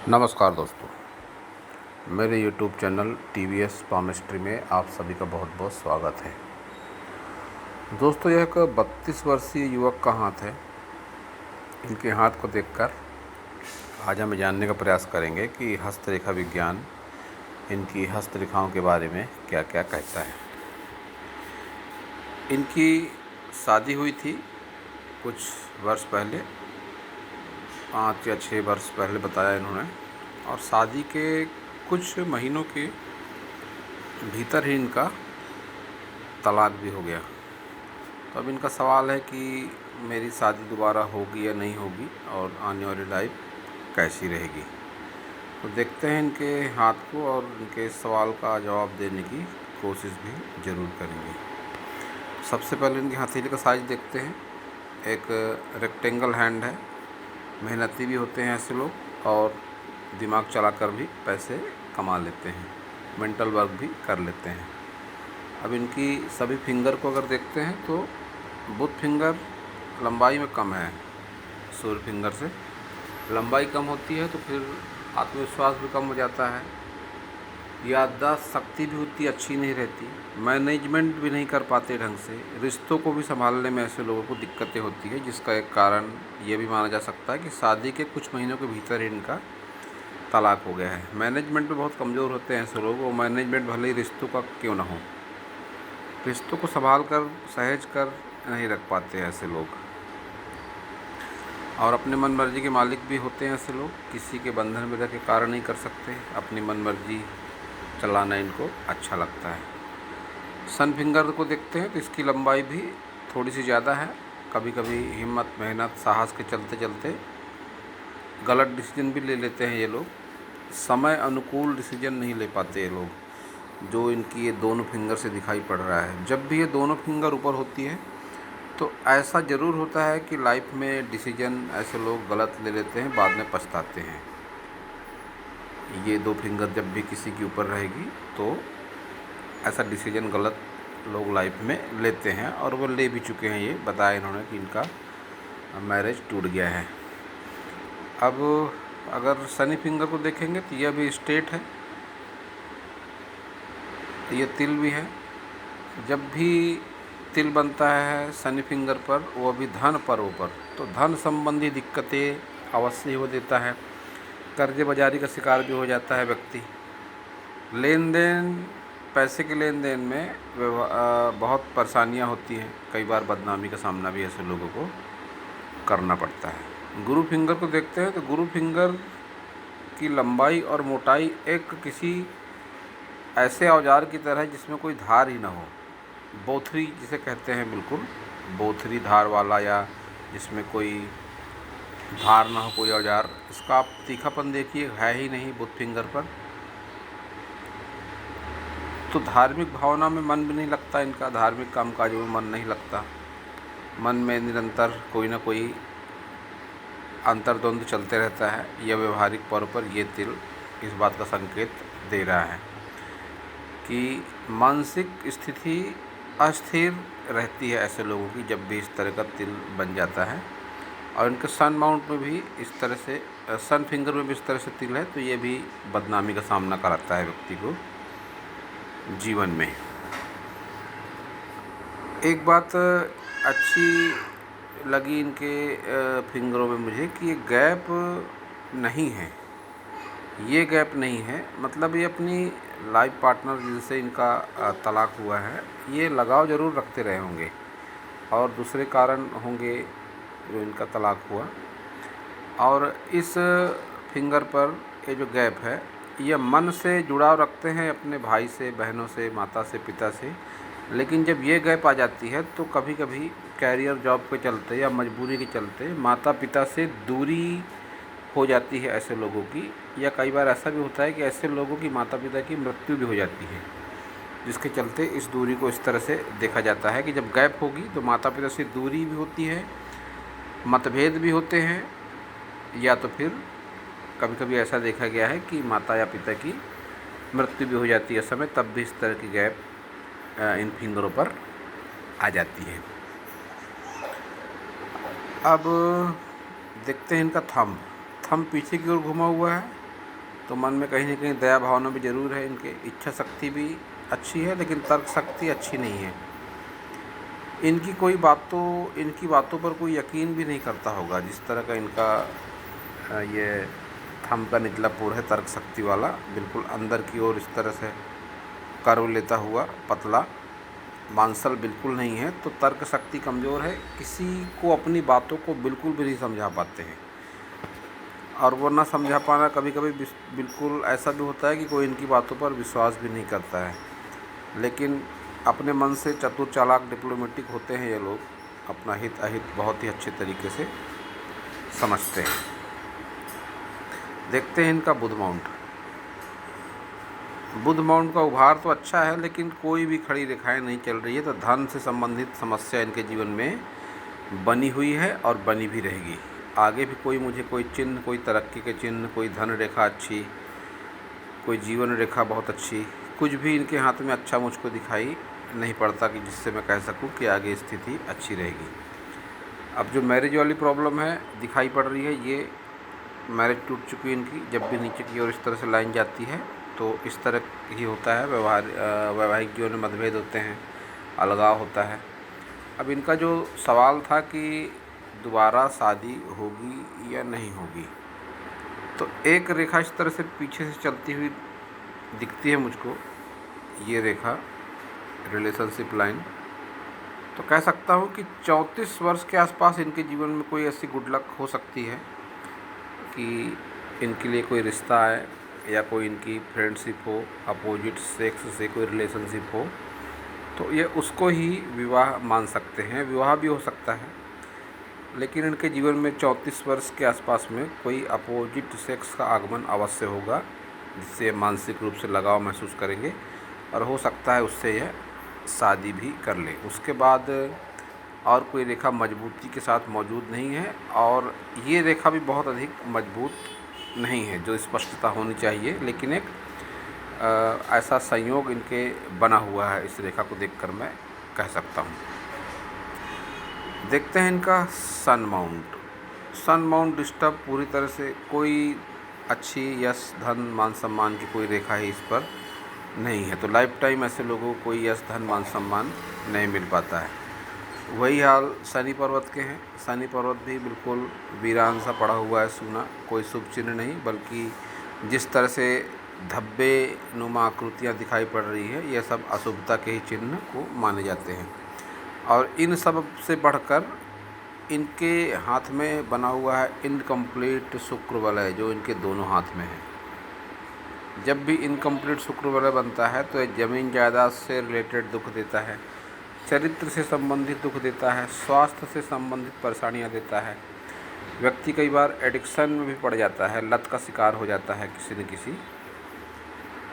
नमस्कार दोस्तों, मेरे YouTube चैनल TVS पामिस्ट्री में आप सभी का बहुत बहुत स्वागत है। दोस्तों, यह एक 32 वर्षीय युवक का हाथ है। इनके हाथ को देखकर आज हम जानने का प्रयास करेंगे कि हस्तरेखा विज्ञान इनकी हस्तरेखाओं के बारे में क्या क्या कहता है। इनकी शादी हुई थी कुछ वर्ष पहले, 5 या 6 वर्ष पहले बताया इन्होंने, और शादी के कुछ महीनों के भीतर ही इनका तलाक भी हो गया। तो अब इनका सवाल है कि मेरी शादी दोबारा होगी या नहीं होगी और आने वाली लाइफ कैसी रहेगी। तो देखते हैं इनके हाथ को और इनके सवाल का जवाब देने की कोशिश भी ज़रूर करेंगे। सबसे पहले इनके हथेली का साइज देखते हैं। एक रेक्टेंगल हैंड है। मेहनती भी होते हैं ऐसे लोग और दिमाग चलाकर भी पैसे कमा लेते हैं, मेंटल वर्क भी कर लेते हैं। अब इनकी सभी फिंगर को अगर देखते हैं तो बुध फिंगर लंबाई में कम है। सूर्य फिंगर से लंबाई कम होती है तो फिर आत्मविश्वास भी कम हो जाता है, याददाश्त शक्ति भी उतनी अच्छी नहीं रहती, मैनेजमेंट भी नहीं कर पाते ढंग से, रिश्तों को भी संभालने में ऐसे लोगों को दिक्कतें होती है, जिसका एक कारण ये भी माना जा सकता है कि शादी के कुछ महीनों के भीतर ही इनका तलाक हो गया है। मैनेजमेंट में बहुत कमज़ोर होते हैं ऐसे लोग। वो मैनेजमेंट भले ही रिश्तों का क्यों ना हो, रिश्तों को संभाल कर सहेज कर नहीं रख पाते ऐसे लोग, और अपने मन मर्जी के मालिक भी होते हैं ऐसे लोग। किसी के बंधन में रह के कार्य नहीं कर सकते, अपनी मन मर्जी चलाना इनको अच्छा लगता है। सन फिंगर को देखते हैं तो इसकी लंबाई भी थोड़ी सी ज़्यादा है। कभी कभी हिम्मत, मेहनत, साहस के चलते चलते गलत डिसीजन भी ले लेते हैं ये लोग। समय अनुकूल डिसीजन नहीं ले पाते ये लोग, जो इनकी ये दोनों फिंगर से दिखाई पड़ रहा है। जब भी ये दोनों फिंगर ऊपर होती है तो ऐसा ज़रूर होता है कि लाइफ में डिसीजन ऐसे लोग गलत ले लेते हैं, बाद में पछताते हैं। ये दो फिंगर जब भी किसी के ऊपर रहेगी तो ऐसा डिसीजन गलत लोग लाइफ में लेते हैं, और वो ले भी चुके हैं। ये बताया इन्होंने कि इनका मैरिज टूट गया है। अब अगर शनि फिंगर को देखेंगे तो यह भी स्ट्रेट है, ये तिल भी है। जब भी तिल बनता है शनि फिंगर पर, वो भी धन पर्व पर, तो धन संबंधी दिक्कतें अवश्य हो देता है। कर्जे बाजारी का शिकार भी हो जाता है व्यक्ति। लेन देन, पैसे के लेन देन में बहुत परेशानियां होती हैं। कई बार बदनामी का सामना भी ऐसे लोगों को करना पड़ता है। गुरु फिंगर को देखते हैं तो गुरु फिंगर की लंबाई और मोटाई एक किसी ऐसे औजार की तरह है जिसमें कोई धार ही ना हो। बोथरी जिसे कहते हैं, बिल्कुल बोथरी धार वाला, या जिसमें कोई धार ना हो कोई औजार, इसका आप तीखापन देखिए, है ही नहीं बुध फिंगर पर। तो धार्मिक भावना में मन भी नहीं लगता इनका, धार्मिक कामकाजों में मन नहीं लगता। मन में निरंतर कोई ना कोई अंतर्द्वंद चलते रहता है। यह व्यवहारिक तौर पर ये तिल इस बात का संकेत दे रहा है कि मानसिक स्थिति अस्थिर रहती है ऐसे लोगों की जब भी इस तरह का तिल बन जाता है। और इनके सन माउंट में भी इस तरह से, सन फिंगर में भी इस तरह से तिल है, तो ये भी बदनामी का सामना कराता है व्यक्ति को जीवन में। एक बात अच्छी लगी इनके फिंगरों में मुझे कि ये गैप नहीं है, ये गैप नहीं है, मतलब ये अपनी लाइफ पार्टनर जिनसे इनका तलाक हुआ है, ये लगाव ज़रूर रखते रहे होंगे, और दूसरे कारण होंगे जो इनका तलाक हुआ। और इस फिंगर पर ये जो गैप है, ये मन से जुड़ाव रखते हैं अपने भाई से, बहनों से, माता से, पिता से। लेकिन जब ये गैप आ जाती है तो कभी कभी कैरियर, जॉब के चलते या मजबूरी के चलते माता पिता से दूरी हो जाती है ऐसे लोगों की। या कई बार ऐसा भी होता है कि ऐसे लोगों की माता पिता की मृत्यु भी हो जाती है, जिसके चलते इस दूरी को इस तरह से देखा जाता है कि जब गैप होगी तो माता पिता से दूरी भी होती है, मतभेद भी होते हैं, या तो फिर कभी कभी ऐसा देखा गया है कि माता या पिता की मृत्यु भी हो जाती है समय, तब भी इस तरह की गैप इन फिंगरों पर आ जाती है। अब देखते हैं इनका थंब पीछे की ओर घुमा हुआ है, तो मन में कहीं न कहीं दया भावना भी ज़रूर है इनके, इच्छा शक्ति भी अच्छी है लेकिन तर्क शक्ति अच्छी नहीं है। इनकी बातों पर कोई यकीन भी नहीं करता होगा, जिस तरह का इनका ये थंब का निचला पोर है तर्क शक्ति वाला, बिल्कुल अंदर की ओर इस तरह से कर्व लेता हुआ पतला, मांसल बिल्कुल नहीं है, तो तर्क शक्ति कमज़ोर है, किसी को अपनी बातों को बिल्कुल भी नहीं समझा पाते हैं। और वो ना समझा पाना कभी कभी बिल्कुल ऐसा भी होता है कि कोई इनकी बातों पर विश्वास भी नहीं करता है। लेकिन अपने मन से चतुर चालाक डिप्लोमेटिक होते हैं ये लोग, अपना हित अहित बहुत ही अच्छे तरीके से समझते हैं। देखते हैं इनका बुध माउंट। बुध माउंट का उभार तो अच्छा है लेकिन कोई भी खड़ी रेखाएं नहीं चल रही है, तो धन से संबंधित समस्या इनके जीवन में बनी हुई है और बनी भी रहेगी। आगे भी मुझे कोई चिन्ह, कोई तरक्की के चिन्ह, कोई धन रेखा अच्छी, कोई जीवन रेखा बहुत अच्छी, कुछ भी इनके हाथ में अच्छा मुझको दिखाई नहीं पड़ता कि जिससे मैं कह सकूं कि आगे स्थिति अच्छी रहेगी। अब जो मैरिज वाली प्रॉब्लम है दिखाई पड़ रही है, ये मैरिज टूट चुकी है इनकी। जब भी नीचे की ओर इस तरह से लाइन जाती है तो इस तरह ही होता है, वैवाहिक जीवन में मतभेद होते हैं, अलगाव होता है। अब इनका जो सवाल था कि दोबारा शादी होगी या नहीं होगी, तो एक रेखा इस तरह से पीछे से चलती हुई दिखती है मुझको, ये रेखा रिलेशनशिप लाइन। तो कह सकता हूँ कि 34 वर्ष के आसपास इनके जीवन में कोई ऐसी गुड लक हो सकती है कि इनके लिए कोई रिश्ता आए या कोई इनकी फ्रेंडशिप हो, अपोजिट सेक्स से कोई रिलेशनशिप हो, तो ये उसको ही विवाह मान सकते हैं। विवाह भी हो सकता है, लेकिन इनके जीवन में 34 वर्ष के आसपास में कोई अपोजिट सेक्स का आगमन अवश्य होगा, जिससे मानसिक रूप से लगाव महसूस करेंगे और हो सकता है उससे यह शादी भी कर ले। उसके बाद और कोई रेखा मजबूती के साथ मौजूद नहीं है, और ये रेखा भी बहुत अधिक मजबूत नहीं है जो स्पष्टता होनी चाहिए, लेकिन एक ऐसा संयोग इनके बना हुआ है, इस रेखा को देखकर मैं कह सकता हूँ। देखते हैं इनका सन माउंट। सन माउंट डिस्टर्ब पूरी तरह से, कोई अच्छी यश धन मान सम्मान की कोई रेखा ही इस पर नहीं है, तो लाइफ टाइम ऐसे लोगों को कोई यश धन मान सम्मान नहीं मिल पाता है। वही हाल शनि पर्वत के हैं। शनि पर्वत भी बिल्कुल वीरान सा पड़ा हुआ है, सूना, कोई शुभ चिन्ह नहीं, बल्कि जिस तरह से धब्बे नुमा आकृतियाँ दिखाई पड़ रही है, यह सब अशुभता के ही चिन्ह को माने जाते हैं। और इन सब से बढ़कर इनके हाथ में बना हुआ है इनकम्प्लीट शुक्र वलय, जो इनके दोनों हाथ में है। जब भी इनकम्प्लीट शुक्र वलय बनता है तो यह ज़मीन जायदाद से रिलेटेड दुख देता है, चरित्र से संबंधित दुख देता है, स्वास्थ्य से संबंधित परेशानियां देता है। व्यक्ति कई बार एडिक्शन में भी पड़ जाता है, लत का शिकार हो जाता है किसी न किसी।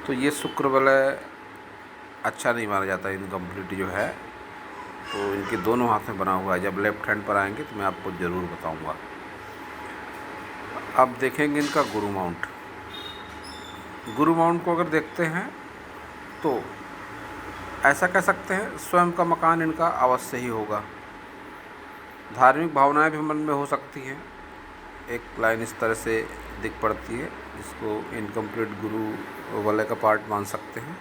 तो ये शुक्र वलय अच्छा नहीं माना जाता इनकम्प्लीट जो है, तो इनके दोनों हाथ में बना हुआ है। जब लेफ्ट हैंड पर आएंगे तो मैं आपको ज़रूर बताऊंगा। अब देखेंगे इनका गुरु माउंट। गुरु माउंट को अगर देखते हैं तो ऐसा कह सकते हैं स्वयं का मकान इनका अवश्य ही होगा। धार्मिक भावनाएं भी मन में हो सकती हैं, एक लाइन इस तरह से दिख पड़ती है, जिसको इनकम्प्लीट गुरु वलय का पार्ट मान सकते हैं।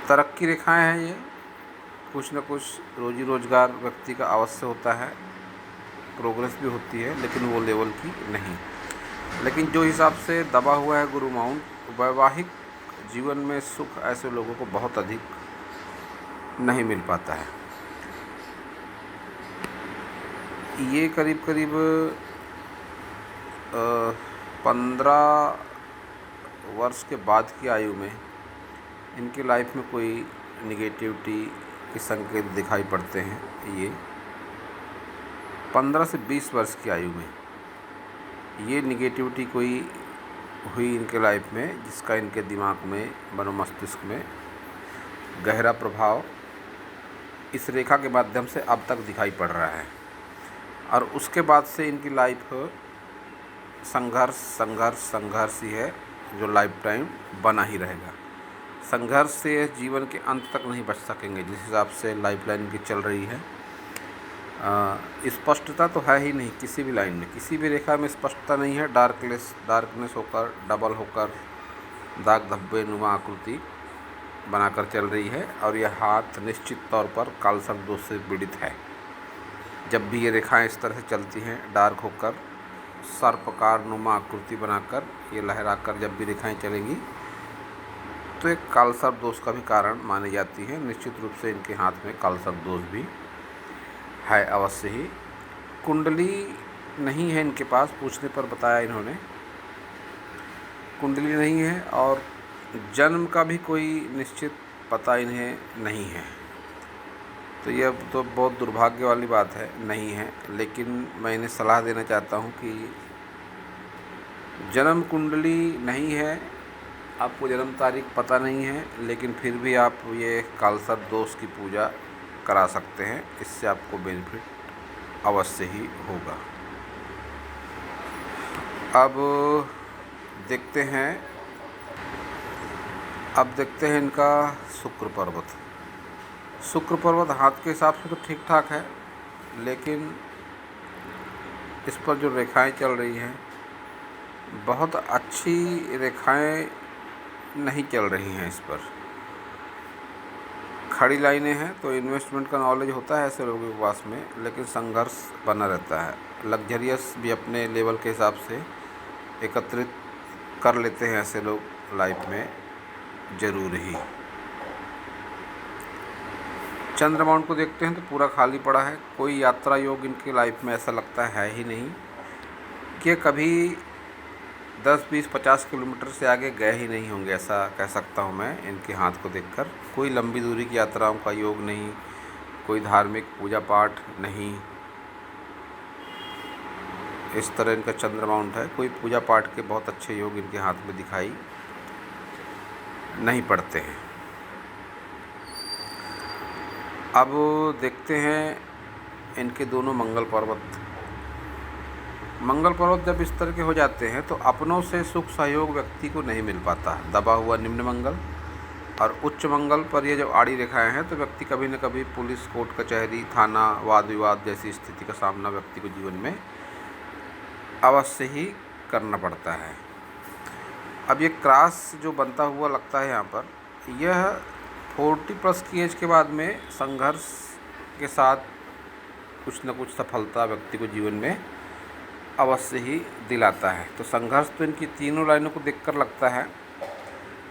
तरक्की रेखाएं हैं ये, कुछ न कुछ रोजी रोजगार व्यक्ति का अवश्य होता है, प्रोग्रेस भी होती है, लेकिन वो लेवल की नहीं। लेकिन जो हिसाब से दबा हुआ है गुरु माउंट, वैवाहिक जीवन में सुख ऐसे लोगों को बहुत अधिक नहीं मिल पाता है। ये करीब करीब 15 वर्ष के बाद की आयु में इनकी लाइफ में कोई निगेटिविटी के संकेत दिखाई पड़ते हैं। ये 15 से 20 वर्ष की आयु में ये निगेटिविटी कोई हुई इनके लाइफ में, जिसका इनके दिमाग में, मनोमस्तिष्क में गहरा प्रभाव इस रेखा के माध्यम से अब तक दिखाई पड़ रहा है। और उसके बाद से इनकी लाइफ संघर्ष संघर्ष संघर्ष ही है, जो लाइफ टाइम बना ही रहेगा। संघर्ष से जीवन के अंत तक नहीं बच सकेंगे, जिस हिसाब से लाइफ लाइन की चल रही है। स्पष्टता तो है ही नहीं किसी भी लाइन में, किसी भी रेखा में स्पष्टता नहीं है। डार्कनेस होकर, डबल होकर दाग धब्बे नुमा आकृति बनाकर चल रही है और यह हाथ निश्चित तौर पर कालसर्प दोष से पीड़ित है। जब भी ये रेखाएं इस तरह से चलती हैं, डार्क होकर सर्पकार नुमा आकृति बनाकर, ये लहराकर जब भी रेखाएं चलेंगी तो एक कालसर्प दोष का भी कारण मानी जाती है। निश्चित रूप से इनके हाथ में कालसर्प दोष भी है अवश्य ही। कुंडली नहीं है इनके पास, पूछने पर बताया इन्होंने कुंडली नहीं है, और जन्म का भी कोई निश्चित पता इन्हें नहीं है। तो यह तो बहुत दुर्भाग्य वाली बात है, नहीं है। लेकिन मैं इन्हें सलाह देना चाहता हूँ कि जन्म कुंडली नहीं है, आपको जन्म तारीख पता नहीं है, लेकिन फिर भी आप ये कालसर्प दोष की पूजा करा सकते हैं। इससे आपको बेनिफिट अवश्य ही होगा। अब देखते हैं इनका शुक्र पर्वत। शुक्र पर्वत हाथ के हिसाब से तो ठीक ठाक है, लेकिन इस पर जो रेखाएं चल रही हैं बहुत अच्छी रेखाएं नहीं चल रही हैं। इस पर खड़ी लाइनें हैं, तो इन्वेस्टमेंट का नॉलेज होता है ऐसे लोगों के पास में, लेकिन संघर्ष बना रहता है। लग्जरियस भी अपने लेवल के हिसाब से एकत्रित कर लेते हैं ऐसे लोग लाइफ में ज़रूर ही। चंद्रमाउन को देखते हैं तो पूरा खाली पड़ा है। कोई यात्रा योग इनके लाइफ में ऐसा लगता है ही नहीं कि कभी 10, 20, 50 किलोमीटर से आगे गए ही नहीं होंगे, ऐसा कह सकता हूँ मैं इनके हाथ को देखकर। कोई लंबी दूरी की यात्राओं का योग नहीं, कोई धार्मिक पूजा पाठ नहीं, इस तरह इनका चंद्रमाउंट है। कोई पूजा पाठ के बहुत अच्छे योग इनके हाथ में दिखाई नहीं पड़ते हैं। अब देखते हैं इनके दोनों मंगल पर्वत। मंगल पर्वत जब इस तरह के हो जाते हैं तो अपनों से सुख सहयोग व्यक्ति को नहीं मिल पाता। दबा हुआ निम्न मंगल और उच्च मंगल पर ये जब आड़ी रेखाएं हैं तो व्यक्ति कभी न कभी पुलिस, कोर्ट कचहरी, थाना, वाद विवाद जैसी स्थिति का सामना व्यक्ति को जीवन में अवश्य ही करना पड़ता है। अब ये क्रॉस जो बनता हुआ लगता है यहाँ पर, यह 40+ की एज के बाद में संघर्ष के साथ कुछ न कुछ सफलता व्यक्ति को जीवन में अवश्य ही दिलाता है। तो संघर्ष तो इनकी तीनों लाइनों को देखकर लगता है,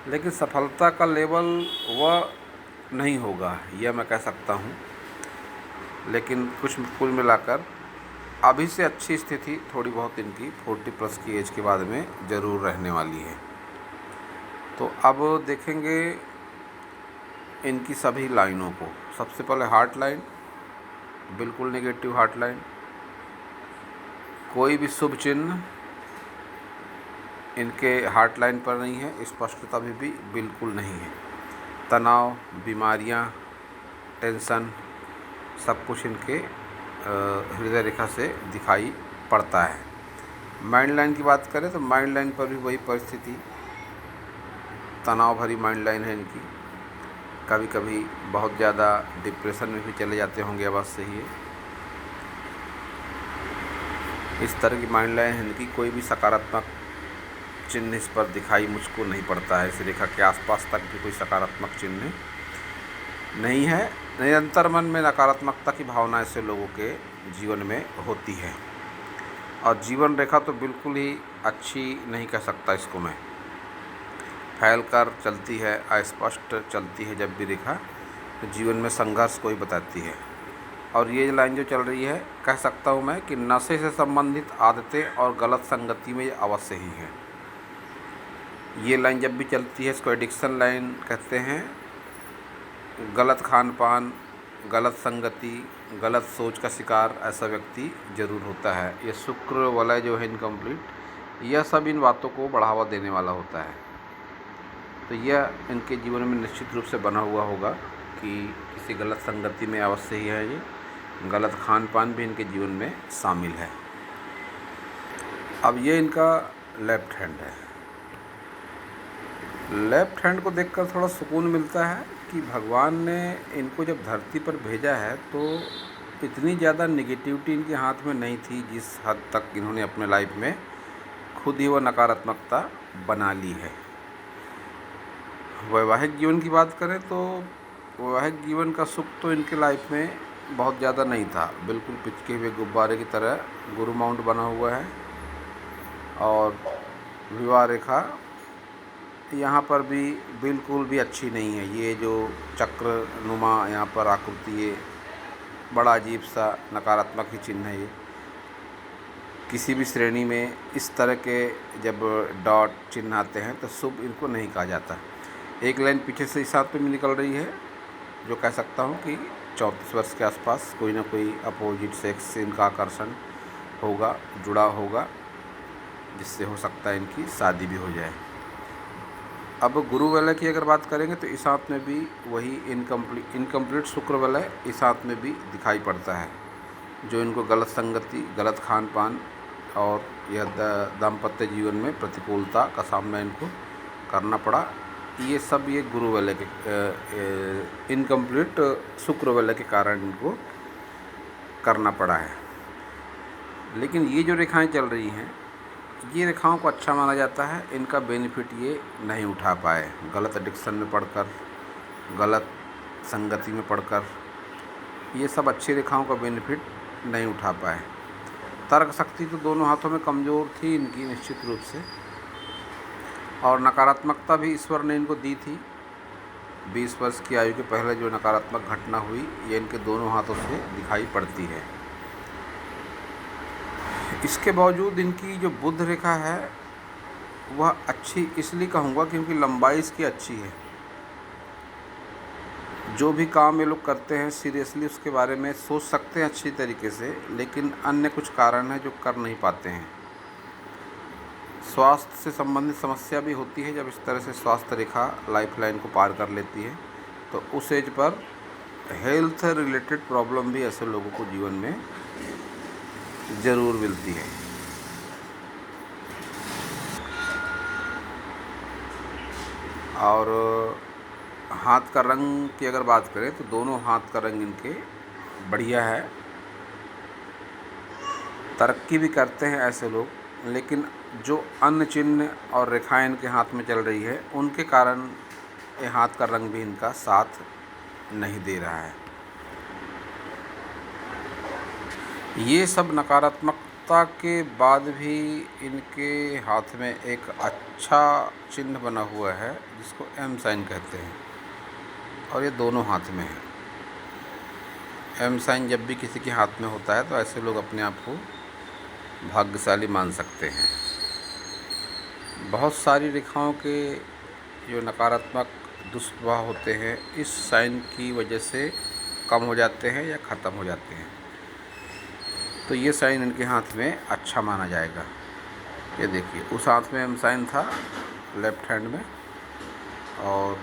लेकिन सफलता का लेवल वह नहीं होगा, यह मैं कह सकता हूँ। लेकिन कुछ कुल मिलाकर अभी से अच्छी स्थिति थोड़ी बहुत इनकी 40+ की एज के बाद में ज़रूर रहने वाली है। तो अब देखेंगे इनकी सभी लाइनों को। सबसे पहले हार्ट लाइन, बिल्कुल नेगेटिव हार्ट लाइन। कोई भी शुभ चिन्ह इनके हार्ट लाइन पर नहीं है, स्पष्टता भी बिल्कुल नहीं है। तनाव, बीमारियां, टेंशन सब कुछ इनके हृदय रेखा से दिखाई पड़ता है। माइंड लाइन की बात करें तो माइंड लाइन पर भी वही परिस्थिति, तनाव भरी माइंड लाइन है इनकी। कभी कभी बहुत ज़्यादा डिप्रेशन में भी चले जाते होंगे अवश्य ही। इस तरह की माइंड लाइन है इनकी। कोई भी सकारात्मक चिन्ह इस पर दिखाई मुझको नहीं पड़ता है। इस रेखा के आसपास तक भी कोई सकारात्मक चिन्ह नहीं है। निरंतर मन में नकारात्मकता की भावना ऐसे लोगों के जीवन में होती है, और जीवन रेखा तो बिल्कुल ही अच्छी नहीं कह सकता इसको मैं। फैल कर चलती है, अस्पष्ट चलती है जब भी रेखा, तो जीवन में संघर्ष को ही बताती है। और ये लाइन जो चल रही है, कह सकता हूँ मैं कि नशे से संबंधित आदतें और गलत संगति में अवश्य ही है। ये लाइन जब भी चलती है इसको एडिक्शन लाइन कहते हैं। गलत खान पान, गलत संगति, गलत सोच का शिकार ऐसा व्यक्ति ज़रूर होता है। ये शुक्र वलय जो है इनकम्प्लीट, यह सब इन बातों को बढ़ावा देने वाला होता है। तो यह इनके जीवन में निश्चित रूप से बना हुआ होगा कि किसी गलत संगति में अवश्य ही है। ये गलत खान पान भी इनके जीवन में शामिल है। अब ये इनका लेफ्ट हैंड है। लेफ्ट हैंड को देखकर थोड़ा सुकून मिलता है कि भगवान ने इनको जब धरती पर भेजा है तो इतनी ज़्यादा नेगेटिविटी इनके हाथ में नहीं थी जिस हद तक इन्होंने अपने लाइफ में खुद ही वो नकारात्मकता बना ली है। वैवाहिक जीवन की बात करें तो वैवाहिक जीवन का सुख तो इनके लाइफ में बहुत ज़्यादा नहीं था, बिल्कुल पिचके हुए गुब्बारे की तरह गुरु माउंट बना हुआ है। और विवाह रेखा यहाँ पर भी बिल्कुल भी अच्छी नहीं है। ये जो चक्र नुमा यहाँ पर आकृति, ये बड़ा अजीब सा नकारात्मक ही चिन्ह है। ये किसी भी श्रेणी में इस तरह के जब डॉट चिन्ह आते हैं तो शुभ इनको नहीं कहा जाता। एक लाइन पीछे से इस हाथ पे भी निकल रही है, जो कह सकता हूँ कि 34 वर्ष के आसपास कोई ना कोई अपोजिट सेक्स से इनका आकर्षण होगा, जुड़ा होगा, जिससे हो सकता है इनकी शादी भी हो जाए। अब गुरु वलय की अगर बात करेंगे तो इस हाथ में भी वही इनकम्प्लीट शुक्र वलय इस हाथ में भी दिखाई पड़ता है, जो इनको गलत संगति, गलत खान पान और यह दाम्पत्य जीवन में प्रतिकूलता का सामना इनको करना पड़ा। ये सब ये गुरु वलय के इनकम्प्लीट शुक्र वलय के कारण इनको करना पड़ा है। लेकिन ये जो रेखाएं चल रही हैं, ये रेखाओं को अच्छा माना जाता है। इनका बेनिफिट ये नहीं उठा पाए, गलत एडिक्शन में पढ़कर, गलत संगति में पढ़कर, ये सब अच्छी रेखाओं का बेनिफिट नहीं उठा पाए। तर्क शक्ति तो दोनों हाथों में कमज़ोर थी इनकी निश्चित रूप से, और नकारात्मकता भी ईश्वर ने इनको दी थी। 20 वर्ष की आयु के पहले जो नकारात्मक घटना हुई, ये इनके दोनों हाथों से दिखाई पड़ती है। इसके बावजूद इनकी जो बुध रेखा है वह अच्छी इसलिए कहूँगा क्योंकि लंबाई इसकी अच्छी है। जो भी काम ये लोग करते हैं सीरियसली उसके बारे में सोच सकते हैं अच्छी तरीके से, लेकिन अन्य कुछ कारण है जो कर नहीं पाते हैं। स्वास्थ्य से संबंधित समस्या भी होती है। जब इस तरह से स्वास्थ्य रेखा लाइफ लाइन को पार कर लेती है तो उस as per health related problem भी ऐसे लोगों को जीवन में ज़रूर मिलती है। और हाथ का रंग की अगर बात करें तो दोनों हाथ का रंग इनके बढ़िया है। तरक्की भी करते हैं ऐसे लोग, लेकिन जो अन्य चिन्ह और रेखाएं इनके हाथ में चल रही है उनके कारण ये हाथ का रंग भी इनका साथ नहीं दे रहा है। ये सब नकारात्मकता के बाद भी इनके हाथ में एक अच्छा चिन्ह बना हुआ है जिसको एम साइन कहते हैं, और ये दोनों हाथ में है। एम साइन जब भी किसी के हाथ में होता है तो ऐसे लोग अपने आप को भाग्यशाली मान सकते हैं। बहुत सारी रेखाओं के जो नकारात्मक दुष्प्रभाव होते हैं इस साइन की वजह से कम हो जाते हैं या ख़त्म हो जाते हैं। तो ये साइन इनके हाथ में अच्छा माना जाएगा। ये देखिए, उस हाथ में एम साइन था लेफ़्ट हैंड में, और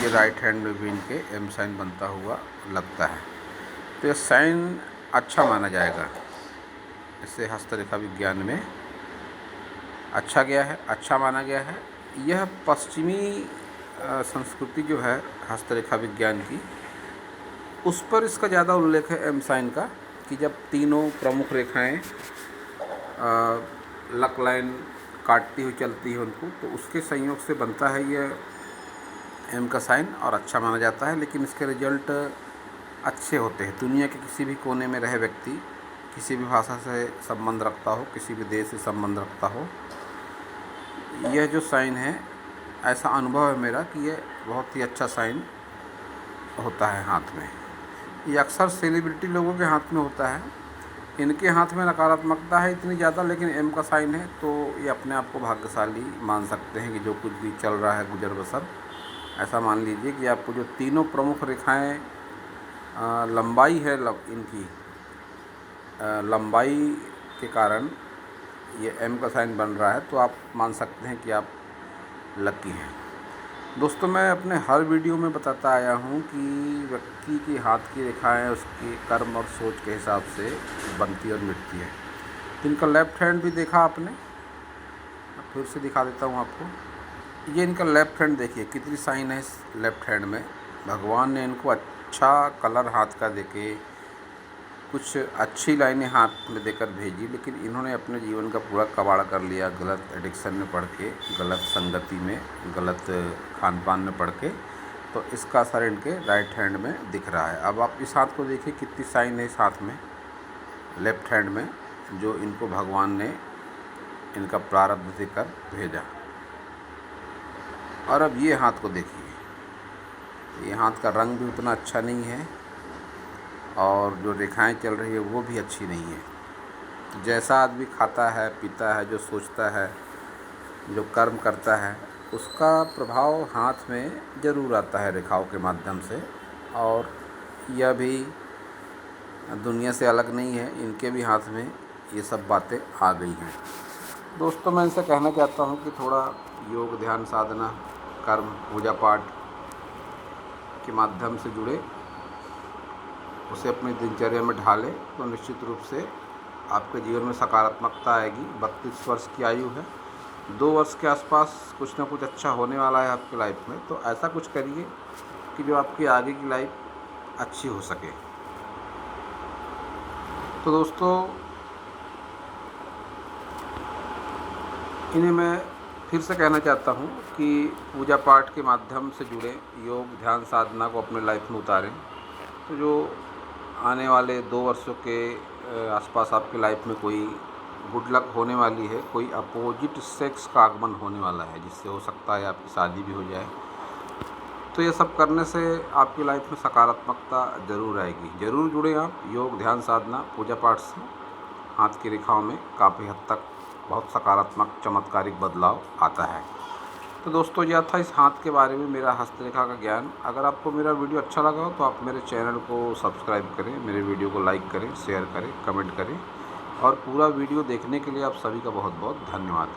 ये राइट हैंड में भी इनके एम साइन बनता हुआ लगता है। तो ये साइन अच्छा माना जाएगा। इसे हस्तरेखा विज्ञान में अच्छा माना गया है। यह पश्चिमी संस्कृति जो है हस्तरेखा विज्ञान की, उस पर इसका ज़्यादा उल्लेख है एम साइन का, कि जब तीनों प्रमुख रेखाएं लक लाइन काटती हुई चलती है उनको, तो उसके संयोग से बनता है यह एम का साइन और अच्छा माना जाता है। लेकिन इसके रिजल्ट अच्छे होते हैं। दुनिया के किसी भी कोने में रहे व्यक्ति, किसी भी भाषा से संबंध रखता हो, किसी भी देश से संबंध रखता हो, यह जो साइन है, ऐसा अनुभव है मेरा कि यह बहुत ही अच्छा साइन होता है हाथ में। ये अक्सर सेलिब्रिटी लोगों के हाथ में होता है। इनके हाथ में नकारात्मकता है इतनी ज़्यादा, लेकिन एम का साइन है, तो ये अपने आप को भाग्यशाली मान सकते हैं कि जो कुछ भी चल रहा है गुजर बसर, ऐसा मान लीजिए कि आपको जो तीनों प्रमुख रेखाएं लंबाई है इनकी लंबाई के कारण ये एम का साइन बन रहा है, तो आप मान सकते हैं कि आप लकी हैं। दोस्तों, मैं अपने हर वीडियो में बताता आया हूँ कि व्यक्ति की हाथ की रेखाएं उसकी कर्म और सोच के हिसाब से बनती और मिटती है। इनका लेफ़्ट हैंड भी देखा आपने, फिर से दिखा देता हूँ आपको। ये इनका लेफ़्ट हैंड देखिए कितनी साइन है इस लेफ़्ट हैंड में। भगवान ने इनको अच्छा कलर हाथ का देके कुछ अच्छी लाइनें हाथ में देकर भेजी, लेकिन इन्होंने अपने जीवन का पूरा कबाड़ा कर लिया गलत एडिक्शन में पढ़ के, गलत संगति में, गलत खान पान में पढ़ के। तो इसका असर इनके राइट हैंड में दिख रहा है। अब आप इस हाथ को देखिए, कितनी साइन है इस हाथ में, लेफ्ट हैंड में, जो इनको भगवान ने इनका प्रारब्ध देकर भेजा। और अब ये हाथ को देखिए, ये हाथ का रंग भी उतना अच्छा नहीं है और जो रेखाएं चल रही है वो भी अच्छी नहीं है। जैसा आदमी खाता है, पीता है, जो सोचता है, जो कर्म करता है, उसका प्रभाव हाथ में ज़रूर आता है रेखाओं के माध्यम से। और यह भी दुनिया से अलग नहीं है, इनके भी हाथ में ये सब बातें आ गई हैं। दोस्तों, मैं इनसे कहना चाहता हूँ कि थोड़ा योग, ध्यान, साधना, कर्म, पूजा पाठ के माध्यम से जुड़े, उसे अपनी दिनचर्या में ढालें तो निश्चित रूप से आपके जीवन में सकारात्मकता आएगी। 32 वर्ष की आयु है, 2 वर्ष के आसपास कुछ ना कुछ अच्छा होने वाला है आपकी लाइफ में। तो ऐसा कुछ करिए कि जो आपकी आगे की लाइफ अच्छी हो सके। तो दोस्तों, इन्हें मैं फिर से कहना चाहता हूँ कि पूजा पाठ के माध्यम से जुड़े, योग, ध्यान, साधना को अपने लाइफ में उतारें। तो जो आने वाले 2 वर्षों के आसपास आपकी लाइफ में कोई गुड लक होने वाली है, कोई अपोजिट सेक्स का आगमन होने वाला है, जिससे हो सकता है आपकी शादी भी हो जाए। तो ये सब करने से आपकी लाइफ में सकारात्मकता ज़रूर आएगी। ज़रूर जुड़े आप योग, ध्यान, साधना, पूजा पाठ से। हाथ की रेखाओं में काफ़ी हद तक बहुत सकारात्मक, चमत्कारिक बदलाव आता है। तो दोस्तों, यह था इस हाथ के बारे में मेरा हस्तरेखा का ज्ञान। अगर आपको मेरा वीडियो अच्छा लगा हो तो आप मेरे चैनल को सब्सक्राइब करें, मेरे वीडियो को लाइक करें, शेयर करें, कमेंट करें। और पूरा वीडियो देखने के लिए आप सभी का बहुत बहुत धन्यवाद।